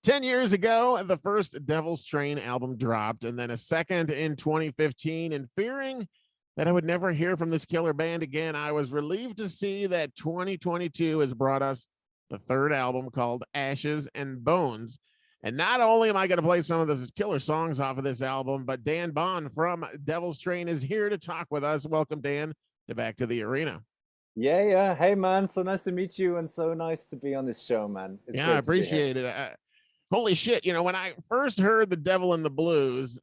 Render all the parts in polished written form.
10 years ago, the first Devil's Train album dropped, and then a second in 2015. And fearing that I would never hear from this killer band again, I was relieved to see that 2022 has brought us the third album called Ashes and Bones. And not only am I going to play some of the killer songs off of this album, but Dan Baune from Devil's Train is here to talk with us. Welcome, Dan, to Back to the Arena. Yeah, yeah. Hey, man. So nice to meet you and so nice to be on this show, man. It's Yeah, I great to be here. appreciate it. Holy shit. When I first heard The Devil in the Blues,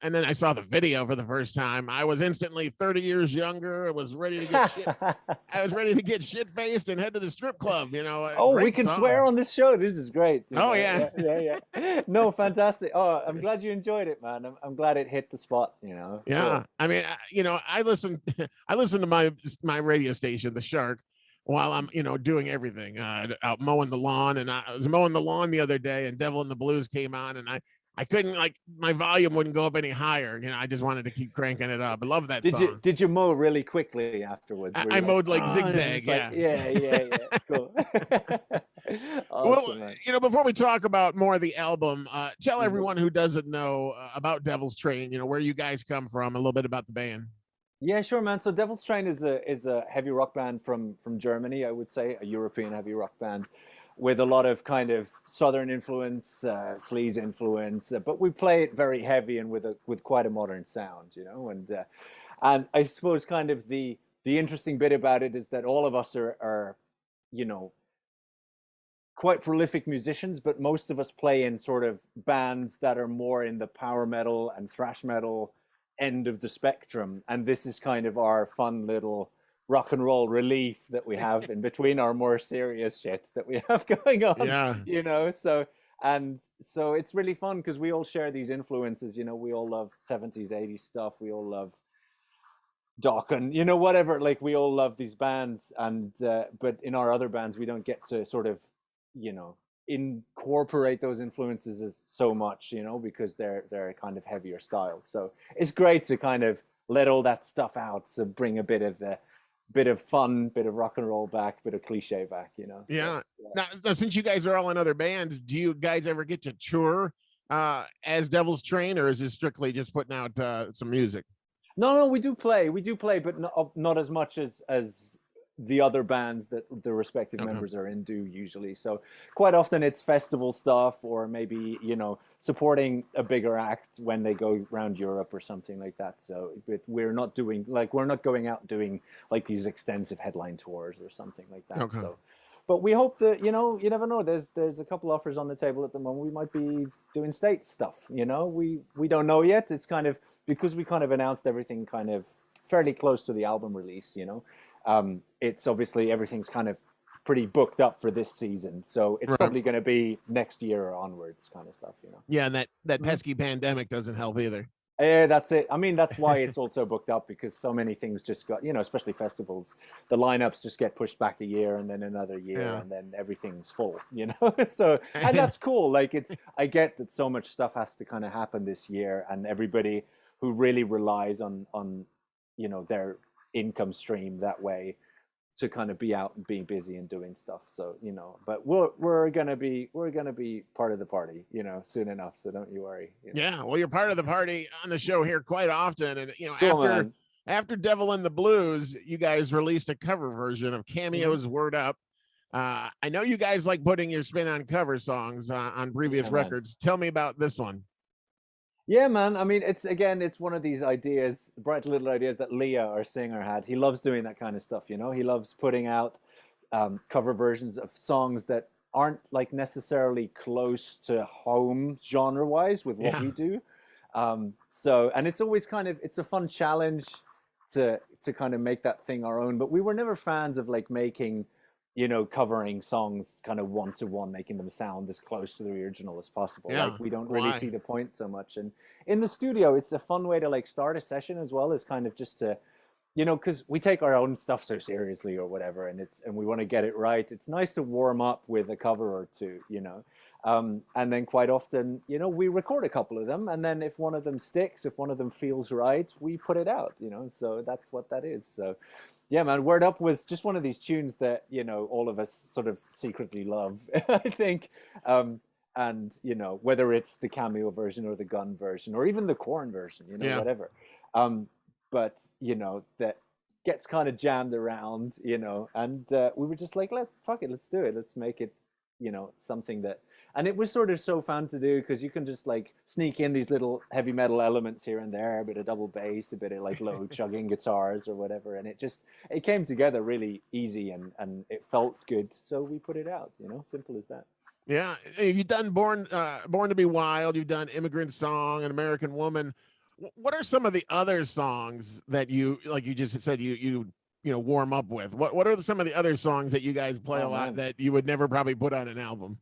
and then I saw the video for the first time, I was instantly 30 years younger. I was ready to get shit. I was ready to get shit faced and head to the strip club. A Oh, we great can swear song. on this show. This is great. Oh, yeah. Yeah, yeah, yeah. No, fantastic. Oh, I'm glad you enjoyed it, man. I'm glad it hit the spot. Yeah. Cool. I mean, I listen, I listen to my radio station, The Shark, while I'm, doing everything, out mowing the lawn. And I was mowing the lawn the other day, and Devil in the Blues came on, and I couldn't, like, my volume wouldn't go up any higher. I just wanted to keep cranking it up. I love that Did you song. did you mow really quickly afterwards? Were I you like, mowed like oh, it's zigzag. just like, Yeah. yeah, yeah, yeah. Cool. Well, Awesome, man. before we talk about more of the album, tell Mhm. everyone who doesn't know about Devil's Train, where you guys come from, a little bit about the band. Yeah, sure, man. So Devil's Train is a heavy rock band from Germany, I would say, a European heavy rock band with a lot of kind of southern influence, sleaze influence, but we play it very heavy and with quite a modern sound. And I suppose kind of the interesting bit about it is that all of us are you know quite prolific musicians, but most of us play in sort of bands that are more in the power metal and thrash metal end of the spectrum. And this is kind of our fun little rock and roll relief that we have in between our more serious shit that we have going on, Yeah. you know? So, and so it's really fun because we all share these influences, we all love 70s, 80s stuff. We all love Dokken, whatever. Like we all love these bands, and but in our other bands, we don't get to sort of, you know, incorporate those influences as so much, because they're kind of heavier style. So it's great to kind of let all that stuff out, so bring a bit of fun, bit of rock and roll back, bit of cliche back. So Yeah. yeah. Now, since you guys are all in other bands, do you guys ever get to tour as Devil's Train, or is it strictly just putting out some music? No, we do play, but not as much as the other bands that the respective Okay. members are in do usually. So quite often it's festival stuff, or maybe supporting a bigger act when they go around Europe or something like that. So, but we're not going out doing like these extensive headline tours or something like that. Okay. So, but we hope that you never know. There's a couple offers on the table at the moment. We might be doing state stuff. We don't know yet. It's kind of because we kind of announced everything kind of fairly close to the album release. It's obviously everything's kind of pretty booked up for this season, so it's Right. probably going to be next year or onwards kind of stuff. Yeah, and that Mhm. pesky pandemic doesn't help either. Yeah, that's it. I mean, that's why it's also booked up, because so many things just got, especially festivals, the lineups just get pushed back a year and then another year Yeah. and then everything's full. So, and that's cool. Like I get that so much stuff has to kind of happen this year, and everybody who really relies on their income stream that way to kind of be out and being busy and doing stuff. So, but we're gonna be part of the party, soon enough. So don't you worry. Yeah, well, you're part of the party on the show here quite often, and Cool, after man. Devil in the Blues, you guys released a cover version of Hmm. Cameo's "Word Up." I know you guys like putting your spin on cover songs on previous Yeah, man. records. Tell me about this one. Yeah, man. I mean, it's one of these ideas, bright little ideas that Leah, our singer, had. He loves doing that kind of stuff. He loves putting out cover versions of songs that aren't like necessarily close to home genre-wise with what Yeah, we do. So, and it's always it's a fun challenge to kind of make that thing our own. But we were never fans of like making, covering songs kind of one to one, making them sound as close to the original as possible. Like yeah. we don't really see Why? the point so much. And in the studio, it's a fun way to like start a session as well, as kind of just to because we take our own stuff so seriously or whatever, and we want to get it right. It's nice to warm up with a cover or two. And then quite often, we record a couple of them, and then if one of them sticks, if one of them feels right, we put it out. So that's what that is. So, yeah, man, Word Up was just one of these tunes that all of us sort of secretly love, I think. and you know, whether it's the cameo version or the gun version or even the corn version, you know, Yeah. whatever. um but you know, that gets kind of jammed around, you know, and we were just like, let's fuck it, let's do it, let's make it, you know, something that. And it was sort of so fun to do because you can just like sneak in these little heavy metal elements here and there, a bit of double bass, a bit of like low chugging guitars or whatever, and it came together really easy, and it felt good, so we put it out, you know, simple as that. Yeah. You've done Born to Be Wild. You've done Immigrant Song, An American Woman. What are some of the other songs that you, like you just said, you know, warm up with? What are some of the other songs that you guys play a Oh lot man. that you would never probably put on an album?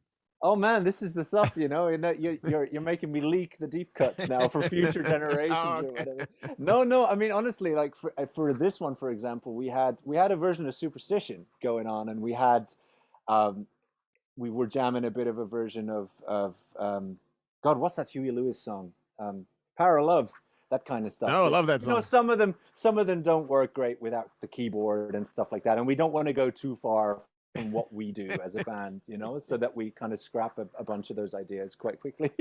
Oh man, this is the stuff, you know. You're making me leak the deep cuts now for future Oh, generations or okay. whatever. No, no, I mean honestly, like for this one, for example, we had a version of Superstition going on, and um, we were jamming a bit of a version of God, what's that Huey Lewis song? Power of Love, that kind of stuff. Oh, I That, love that you know, song. some of them don't work great without the keyboard and stuff like that, and we don't want to go too far from what we do as a band, you know, so that we kind of scrap a bunch of those ideas quite quickly.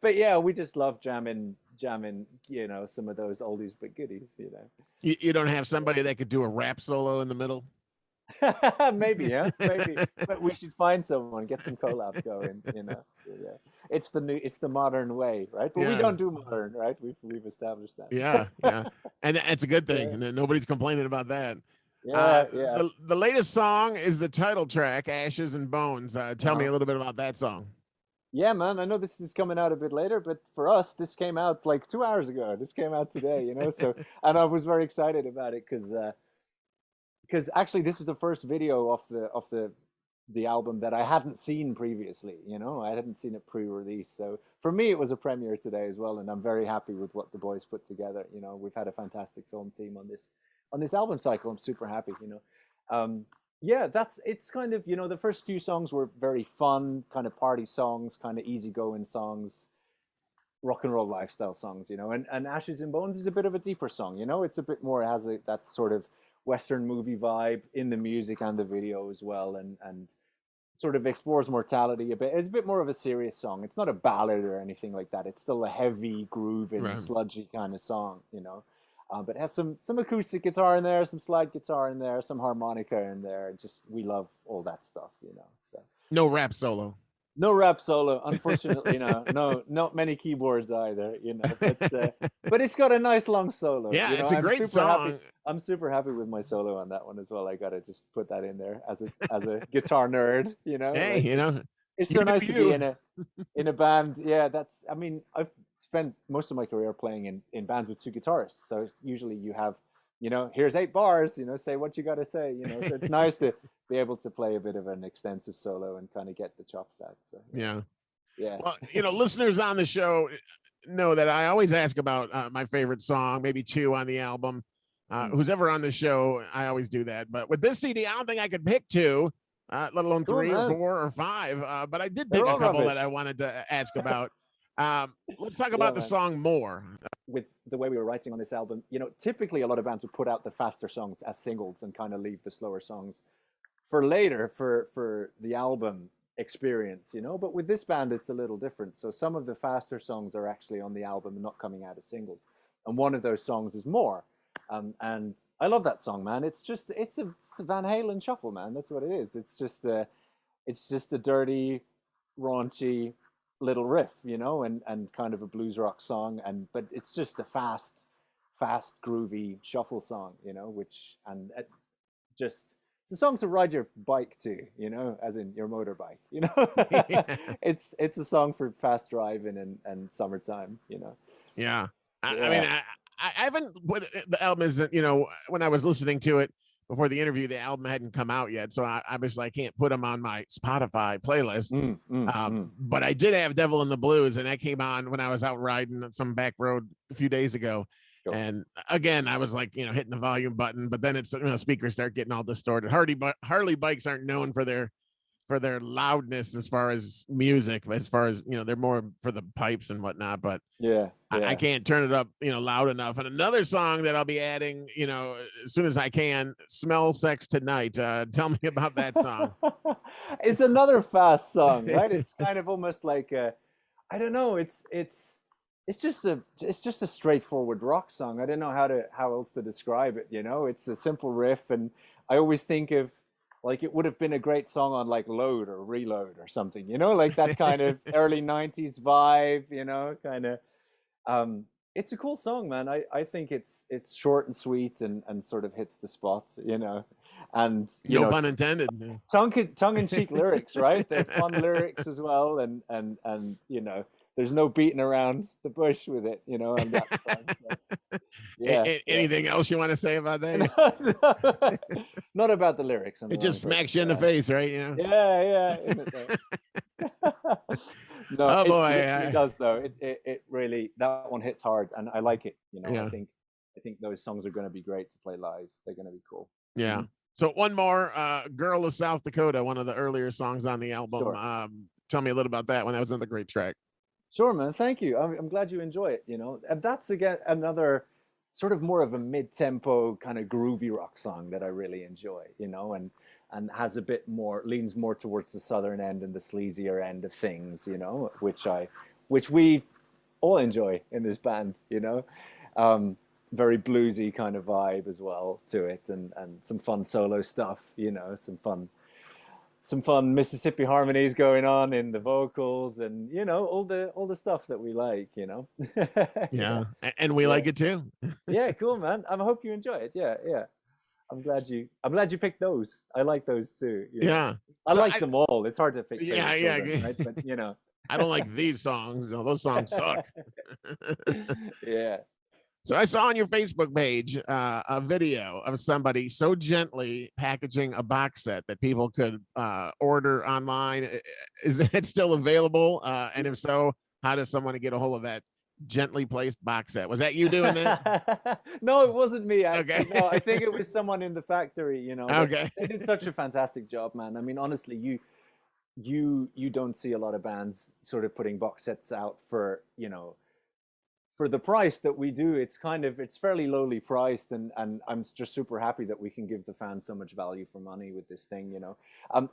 But yeah, we just love jamming, you know, some of those oldies but goodies, you know. You don't have somebody that could do a rap solo in the middle? Maybe, yeah, maybe. But we should find someone, get some collabs going, you know. Yeah. It's the modern way, right? But we Yeah. don't do modern, right? We've established that. Yeah. Yeah. And that's a good thing. Yeah, And nobody's complaining about that. yeah, yeah. The latest song is the title track, Ashes and Bones. Tell me Uh-huh. a little bit about that song. Yeah, man. I know this is coming out a bit later, but for us, this came out like 2 hours ago. This came out today, you know. So, and I was very excited about it because actually this is the first video of the album that I hadn't seen previously. You know, I hadn't seen it pre-release. So for me, it was a premiere today as well, and I'm very happy with what the boys put together. You know, we've had a fantastic film team on this album cycle. I'm super happy. You know, yeah, it's kind of, you know, the first few songs were very fun, kind of party songs, kind of easygoing songs, rock and roll lifestyle songs, you know. And Ashes and Bones is a bit of a deeper song, you know. It's a bit more, it has that sort of Western movie vibe in the music and the video as well, and sort of explores mortality a bit. It's a bit more of a serious song. It's not a ballad or anything like that. It's still a heavy, grooving, Right. sludgy kind of song, you know. But it has some acoustic guitar in there, some slide guitar in there, some harmonica in there. Just we love all that stuff, you know. So No rap solo. no rap solo, unfortunately. No, no, not many keyboards either, you know. But it's got a nice long solo. Yeah, You know, it's a I'm great super happy. song. I'm super happy with my solo on that one as well. I gotta just put that in there as a guitar nerd. You know, Hey, like you know, it's so you do nice to be you. in a band. Yeah, that's. I mean, I've spent most of my career playing in bands with two guitarists. So usually you have, you know, here's 8 bars. You know, say what you gotta say. You know, so it's nice to be able to play a bit of an extensive solo and kind of get the chops out. So Yeah. yeah. Well, you know, listeners on the show know that I always ask about my favorite song, maybe two on the album. Mm. Who's ever on the show, I always do that. But with this CD, I don't think I could pick two, let alone Cool, three or man. four or five. But I did They're pick a all couple that rubbish. I wanted to ask about. Let's talk Yeah, about the man. song More. With the way we were writing on this album, you know, typically a lot of bands would put out the faster songs as singles and kind of leave the slower songs for later for the album experience, you know. But with this band, it's a little different. So some of the faster songs are actually on the album and not coming out as singles. And one of those songs is More. And I love that song, man. It's a Van Halen shuffle, man. That's what it is. It's just a dirty, raunchy little riff, you know, and kind of a blues rock song, but it's just a fast, groovy shuffle song, you know, which and it just it's a song to ride your bike to, you know, as in your motorbike, you know. Yeah. It's a song for fast driving and summertime, you know. Yeah. I mean, Yeah. I haven't put the album isn't, you know, when I was listening to it before the interview, the album hadn't come out yet. So I obviously I can't put them on my Spotify playlist. Mm, mm, mm. But I did have Devil in the Blues, and that came on when I was out riding on some back road a few days ago. Cool. And again, I was like, you know, hitting the volume button, but then it's, you know, speakers start getting all distorted. Harley bikes aren't known for for their loudness as far as music, as far as, they're more for the pipes and whatnot, but Yeah, I yeah. can't turn it up, loud enough. And another song that I'll be adding, as soon as I can, Smell Sex Tonight. Tell me about that song. It's another fast song, right? It's kind of almost like I don't know. It's just a straightforward rock song. I don't know how else to describe it. It's a simple riff, and I always think of like it would have been a great song on like Load or Reload or something. Like that kind of early '90s vibe. Kind of. It's a cool song, man. I think it's short and sweet and sort of hits the spot. And No pun intended. tongue in cheek lyrics, right? They're fun lyrics as well, and there's no beating around the bush with it, on that song. So, yeah. Anything else you want to say about that? Not about the lyrics. It just smacks you in the face, right? Yeah, isn't it? No, Oh boy, it literally does though. It really, that one hits hard, and I like it. Yeah. I think those songs are going to be great to play live. They're going to be cool. Yeah. So one more, "Girl of South Dakota," one of the earlier songs on the album. Sure. Tell me a little about that one. That was another great track. Sure, man. Thank you. I'm glad you enjoy it. And that's again another sort of more of a mid-tempo kind of groovy rock song that I really enjoy. And has a bit more, leans more towards the southern end and the sleazier end of things. Which we all enjoy in this band. Very bluesy kind of vibe as well to it, and some fun solo stuff. Some fun Mississippi harmonies going on in the vocals, and all the stuff that we like. Yeah, and we like it too. Yeah, cool, man. I hope you enjoy it. Yeah. I'm glad you picked those. I like those too. Yeah, I like them all. It's hard to pick. Yeah. Children, right? But I don't like these songs. Those songs suck. Yeah. So I saw on your Facebook page a video of somebody so gently packaging a box set that people could order online. Is it still available? And if so, how does someone get a hold of that gently placed box set? Was that you doing that? No, it wasn't me, actually. Okay. No, I think it was someone in the factory. Okay. They did such a fantastic job, man. I mean, honestly, you don't see a lot of bands sort of putting box sets out for the price that we do. It's fairly lowly priced, and I'm just super happy that we can give the fans so much value for money with this thing.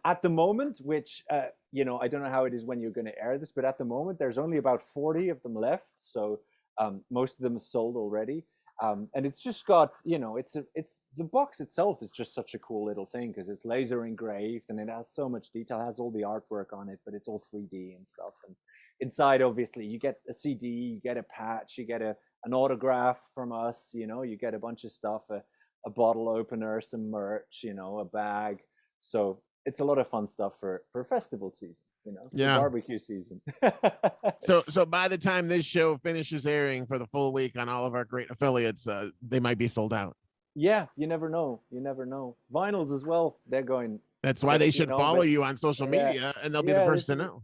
At the moment, which I don't know how it is when you're going to air this, but at the moment there's only about 40 of them left, so most of them are sold already. And it's just got, it's the box itself is just such a cool little thing because it's laser engraved and it has so much detail, it has all the artwork on it, but it's all 3D and stuff. And inside, obviously, you get a CD, you get a patch, you get an autograph from us, you get a bunch of stuff, a bottle opener, some merch, a bag. So it's a lot of fun stuff for festival season, Yeah. barbecue season. So by the time this show finishes airing for the full week on all of our great affiliates, they might be sold out. Yeah, you never know. Vinyls as well, they're going. That's why they should follow you on social media, and they'll be the first to know.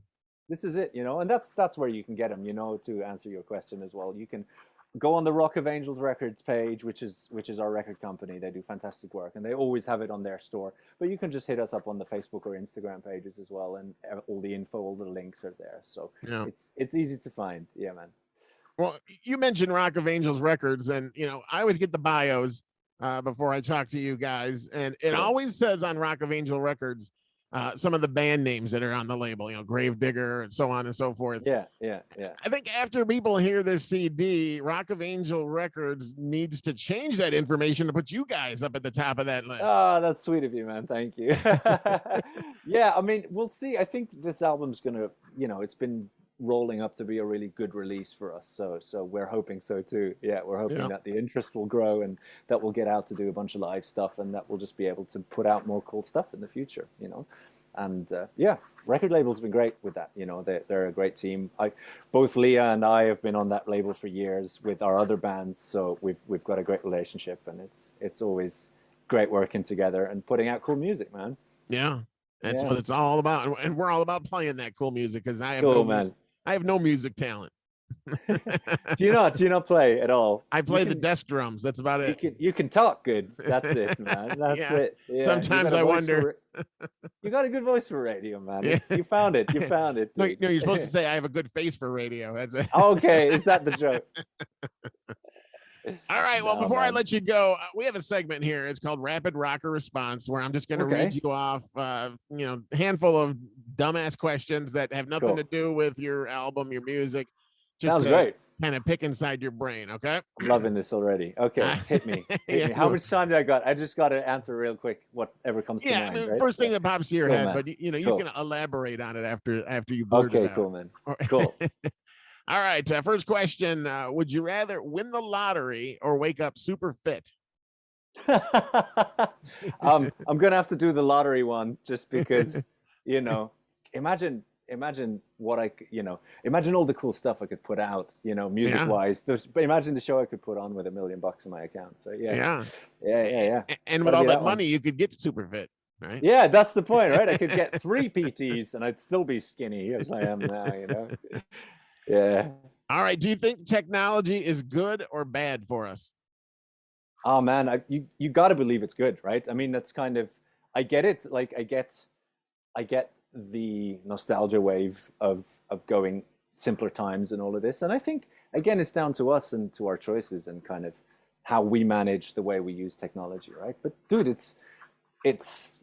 This is it, and that's where you can get them, to answer your question as well. You can go on the Rock of Angels Records page, which is our record company. They do fantastic work, and they always have it on their store. But you can just hit us up on the Facebook or Instagram pages as well, and all the info, all the links are there. So yeah. It's easy to find. Yeah, man. Well, you mentioned Rock of Angels Records, and I always get the bios before I talk to you guys, and it always says on Rock of Angel Records some of the band names that are on the label, Gravedigger and so on and so forth. Yeah. I think after people hear this CD, Rock of Angel Records needs to change that information to put you guys up at the top of that list. Oh, that's sweet of you, man. Thank you. Yeah, I mean, we'll see. I think this album's gonna, it's been rolling up to be a really good release for us. So we're hoping so too. Yeah, we're hoping that the interest will grow and that we'll get out to do a bunch of live stuff and that we'll just be able to put out more cool stuff in the future, And record label's been great with that. They're a great team. Both Leah and I have been on that label for years with our other bands, so we've got a great relationship, and it's always great working together and putting out cool music, man. Yeah, that's what it's all about, and we're all about playing that cool music because I have I have no music talent. Do you not play at all? I You play the can desk drums. That's about it. you can talk good. That's it, man. That's Yeah. it. Yeah, you Sometimes got a I voice wonder. for you got a good voice for radio, man. Yeah. It's you found it. You found it, No, dude. no, you're supposed to say I have a good face for radio. That's it. Okay, is that the joke? All right. Well, No, before I man. let you go, we have a segment here. It's called Rapid Rocker Response, where I'm just going to read Okay, you off, a handful of dumbass questions that have nothing to cool. do with your album, your music, just Sounds to great. kind of pick inside your brain. Okay. I'm loving this already. Okay, hit me. Hit Yeah. me. How much time do I got? I just got to answer real quick whatever comes to Yeah. I mind, mean, right? first So, thing that pops to your cool, head, man. but you can Cool. elaborate on it after you blurt it Okay, out. cool, man. Cool. All right. First question: would you rather win the lottery or wake up super fit? I'm gonna have to do the lottery one just because, you know, imagine what imagine all the cool stuff I could put out, music Yeah. wise. But imagine the show I could put on with $1 million in my account. So yeah, Yeah. yeah, yeah, yeah. And with Gotta all be that that one. money, you could get super fit, right? Yeah, that's the point, right? I could get 3 PTs and I'd still be skinny as I am now. Yeah. All right. Do you think technology is good or bad for us? Oh man, you got to believe it's good, right? I mean, that's kind of I get it. Like I get the nostalgia wave of going simpler times and all of this. And I think again, it's down to us and to our choices and kind of how we manage the way we use technology, right? But dude, it's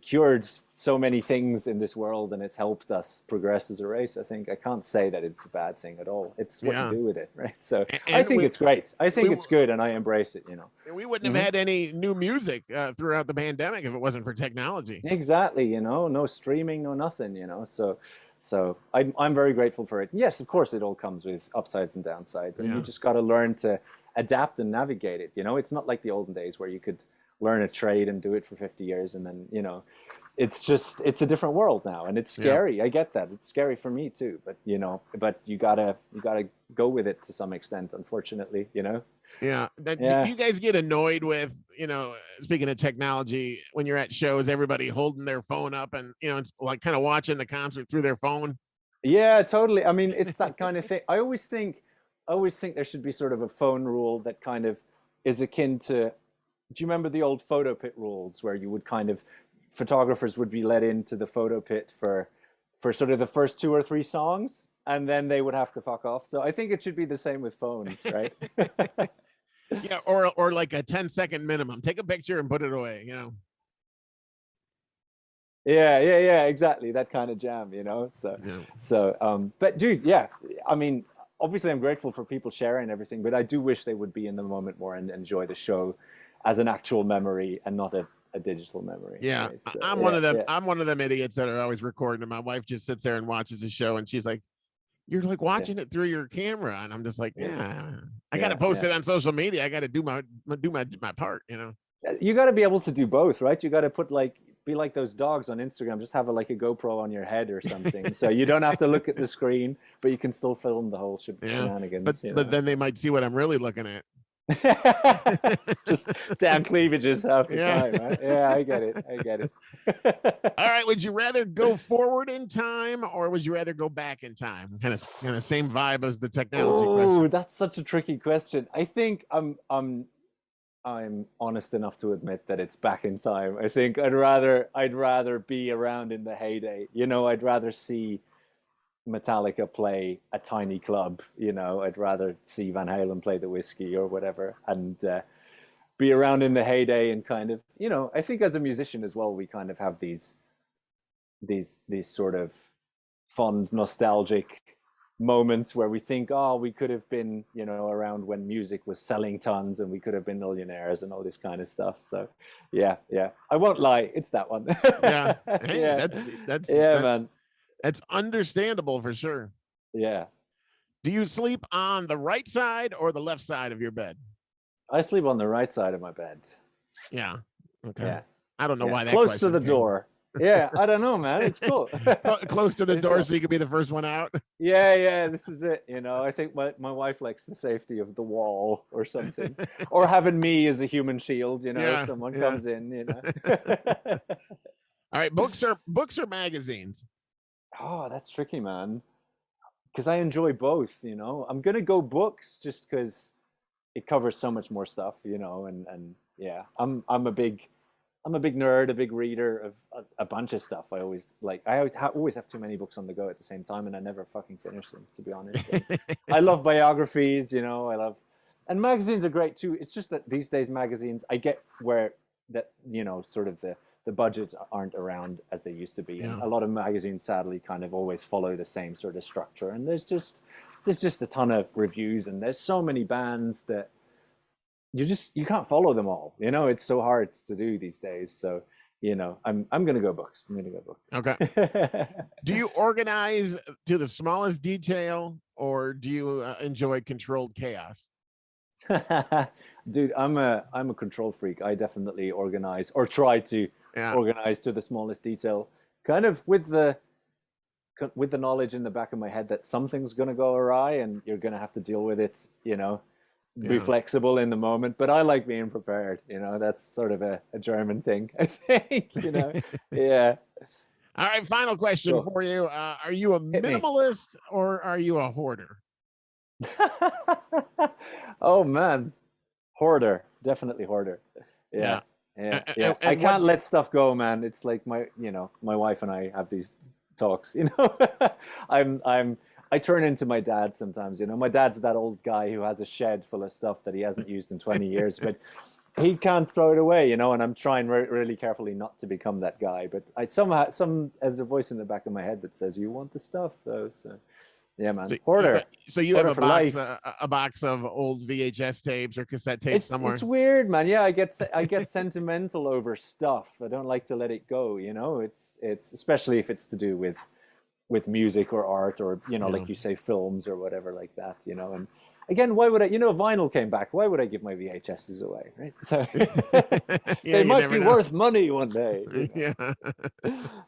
cured so many things in this world and it's helped us progress as a race. I think I can't say that it's a bad thing at all. It's what you Yeah. do with it, right? So I And think it's great. I think we it's good and I embrace it, we wouldn't have Mhm. had any new music throughout the pandemic if it wasn't for technology. Exactly, no streaming, no nothing, So I'm very grateful for it. Yes, of course, it all comes with upsides and downsides, and you Yeah. just got to learn to adapt and navigate it. It's not like the olden days where you could learn a trade and do it for 50 years, and then it's a different world now, and it's Yeah. scary. I get that. It's scary for me too, but you gotta go with it to some extent, unfortunately. Yeah. Do Yeah. you guys get annoyed with, speaking of technology, when you're at shows, everybody holding their phone up and, it's like kind of watching the concert through their phone? Yeah, totally. I mean, it's that kind of thing. I always think there should be sort of a phone rule that kind of is akin to, do you remember the old photo pit rules where you would kind of, photographers would be let into the photo pit for sort of the first 2 or 3 songs, and then they would have to fuck off. So I think it should be the same with phones, right? Yeah. Or like a 10-second minimum. Take a picture and put it away. Yeah, yeah, yeah, exactly. That kind of jam. So, Yeah. but dude, yeah, I mean, obviously, I'm grateful for people sharing everything, but I do wish they would be in the moment more and enjoy the show as an actual memory and not a digital memory. Yeah. Right? So, I'm one yeah, of them. yeah, I'm one of them idiots that are always recording. And my wife just sits there and watches the show and she's like, you're like yeah, watching it through your camera. And I'm just like, yeah, yeah, I got to yeah, post yeah. it on social media. I got to do my part. You got to be able to do both, right? You got to be like those dogs on Instagram. Just have like a GoPro on your head or something, so you don't have to look at the screen, but you can still film the whole Yeah. shenanigans. But then they might see what I'm really looking at. Just damn cleavages half the Yeah. time, right? Yeah, I get it. I get it. All right. Would you rather go forward in time or would you rather go back in time? Kind of same vibe as the technology Oh, question. that's such a tricky question. I think I'm honest enough to admit that it's back in time. I think I'd rather be around in the heyday. I'd rather see Metallica play a tiny club. I'd rather see Van Halen play the Whiskey or whatever, and be around in the heyday and kind of. I think as a musician as well, we kind of have these sort of fond, nostalgic moments where we think, oh, we could have been, around when music was selling tons and we could have been millionaires and all this kind of stuff. So, yeah, yeah, I won't lie, it's that one. Yeah. Hey, Yeah, that's yeah, that, man. that's understandable for sure. Yeah, Do you sleep on the right side or the left side of your bed? I sleep on the right side of my bed. Yeah. Okay. Yeah, I don't know yeah, why that close to question the came. door. Yeah, I don't know, man. It's cool. Close to the It's door cool. so you could be the first one out. Yeah, yeah, this is it. I think my wife likes the safety of the wall or something, or having me as a human shield. If Yeah. someone Yeah. comes in. All right. Books or magazines? Oh, that's tricky, man. because I enjoy both. You know, I'm gonna go books just because it covers so much more stuff. You know, and yeah, I'm a big nerd, a big reader of a bunch of stuff. I always like always have too many books on the go at the same time, and I never fucking finish them, to be honest. And I love biographies, you know. I love, and magazines are great too. It's just that these days magazines, I get where that, you know, sort of the budgets aren't around as they used to be, and Yeah. a lot of magazines sadly kind of always follow the same sort of structure. And there's just a ton of reviews, and there's so many bands that you can't follow them all. You know, it's so hard to do these days. So, you know, I'm gonna go books. I'm gonna go Okay. books. Do you organize to the smallest detail, or do you enjoy controlled chaos? Dude, I'm a control freak. I definitely organize, or try to Yeah. organize to the smallest detail, kind of with the knowledge in the back of my head that something's gonna go awry and you're gonna have to deal with it. You know, be Yeah. flexible in the moment. But I like being prepared. You know, that's sort of a German thing, I think. You know, yeah. All right. Final question Cool. for you. Are you a Hit me. minimalist or are you a hoarder? Oh man, hoarder, definitely hoarder. Yeah. Yeah, yeah, yeah. And, I and can't what's let stuff go, man. It's like my wife and I have these talks. You know, I turn into my dad sometimes. You know, my dad's that old guy who has a shed full of stuff that he hasn't used in 20 years, but he can't throw it away. You know, and I'm trying really carefully not to become that guy. But I somehow there's a voice in the back of my head that says, "You want the stuff, though." So yeah, so man, you, hoarder, so you have hoarder for life. a box of old VHS tapes or cassette tapes It's somewhere? weird, man. Yeah, I get sentimental over stuff. I don't like to let it go, you know. It's especially if it's to do with music or art, or, you know, Yeah. like you say, films or whatever like that, you know. And again, why would I, you know, vinyl came back. Why would I give my VHSs away, right? So Yeah, they you might never be know. worth money one day, you Yeah. know.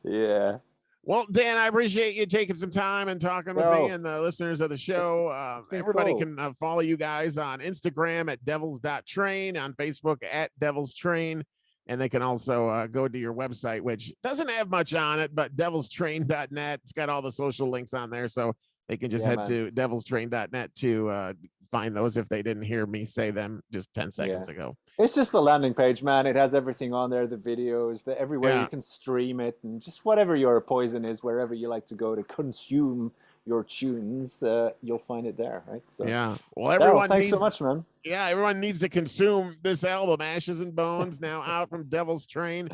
Yeah. Well, Dan, I appreciate you taking some time and talking with me No, and the listeners of the it's show. it's been Everybody cool. can follow you guys on Instagram at devils.train, on Facebook at devils train, and they can also go to your website, which doesn't have much on it, but devilstrain.net. It's got all the social links on there, so they can just Yeah, head man. to devilstrain.net to find those if they didn't hear me say them just 10 Yeah. seconds ago. It's just the landing page, man. It has everything on there, the videos, everywhere you Yeah. can stream it, and just whatever your poison is, wherever you like to go to consume your tunes, you'll find it there, right? So, Yeah. Well, yeah, well, thanks so much, man. everyone needs to consume this album, Ashes and Bones, now out from Devil's Train.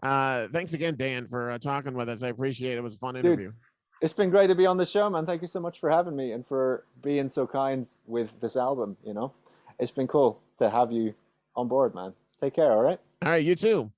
Thanks again, Dan, for talking with us. I appreciate it. It was a fun Dude, interview. it's been great to be on the show, man. Thank you so much for having me and for being so kind with this album, you know. It's been cool to have you on board, man. Take care, all right? All right, you too.